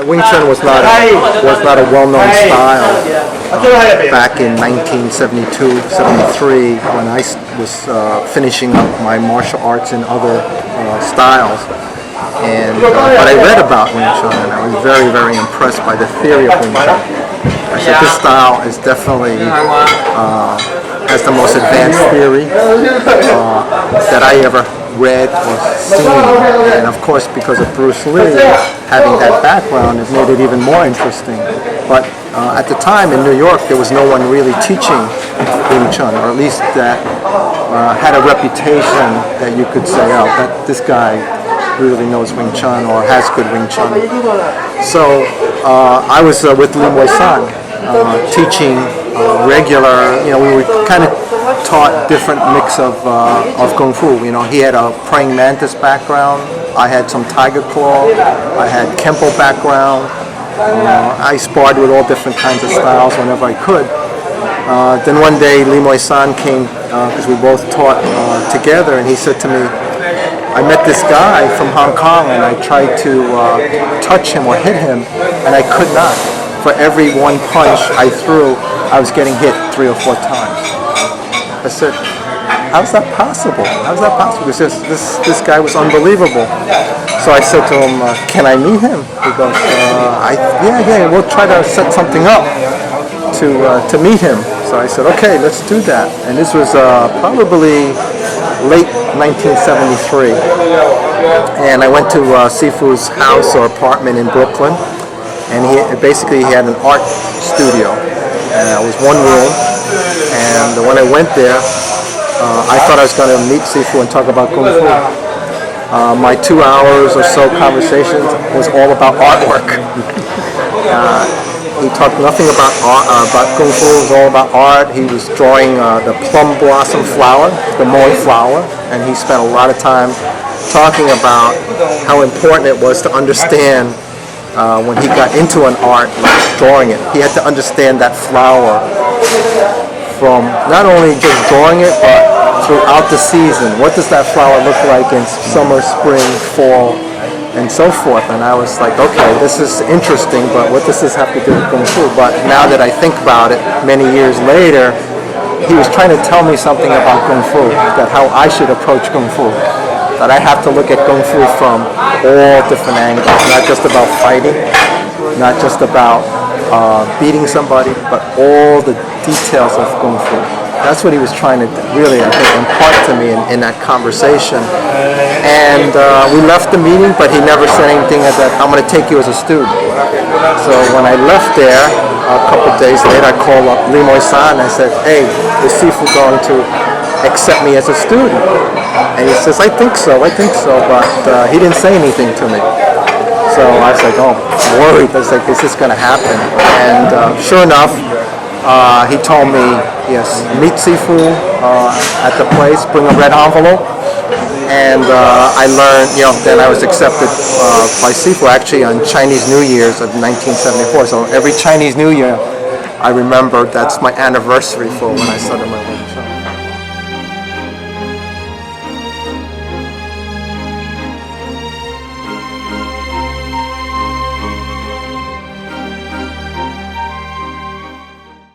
Wing Tsun was not a well-known style back in 1972, 73 when I was finishing up my martial arts in other styles. And but I read about Wing Tsun and I was very, very impressed by the theory of Wing Tsun. I said this style is definitely has the most advanced theory that I ever read or seen, and of course because of Bruce Lee having that background, it made it even more interesting. But at the time in New York there was no one really teaching Wing Tsun, or at least that had a reputation that you could say, oh, this guy really knows Wing Tsun or has good Wing Tsun. So I was with Lee Moy San teaching regular, we were kind of taught different mix of Kung Fu. He had a praying mantis background, I had some tiger claw, I had Kempo background. I sparred with all different kinds of styles whenever I could. Then one day Lee Moy San came, because we both taught together, and he said to me, I met this guy from Hong Kong and I tried to touch him or hit him and I could not. For every one punch I threw, I was getting hit 3 or 4 times. I said, how's that possible? How's that possible? Because this guy was unbelievable. So I said to him, can I meet him? He goes, yeah, we'll try to set something up to meet him. So I said, okay, let's do that. And this was probably late 1973. And I went to Sifu's house or apartment in Brooklyn. And he had an art studio. And it was one room. And when I went there, I thought I was going to meet Sifu and talk about Kung Fu. My 2 hours or so conversation was all about artwork. He talked nothing about Kung Fu. It was all about art. He was drawing the plum blossom flower, the Moy flower, and he spent a lot of time talking about how important it was to understand when he got into an art, like drawing it. He had to understand that flower from not only just drawing it, but throughout the season. What does that flower look like in summer, spring, fall, and so forth? And I was like, okay, this is interesting, but what does this have to do with Kung Fu? But now that I think about it, many years later, he was trying to tell me something about Kung Fu, that how I should approach Kung Fu. That I have to look at Kung Fu from all different angles, not just about fighting, not just about beating somebody, but all the details of Kung Fu. That's what he was trying to really, I think, impart to me in that conversation. And we left the meeting, but he never said anything as that, I'm going to take you as a student. So when I left there, a couple of days later, I called up Lee Moy San and I said, hey, is Sifu going to accept me as a student? And he says, I think so, but he didn't say anything to me. So I was like, oh, I'm worried. I was like, is this going to happen? And sure enough, he told me, yes, meet Sifu at the place, bring a red envelope. And I learned, then I was accepted by Sifu actually on Chinese New Year's of 1974. So every Chinese New Year, I remember that's my anniversary for when I started my Wing Tsun.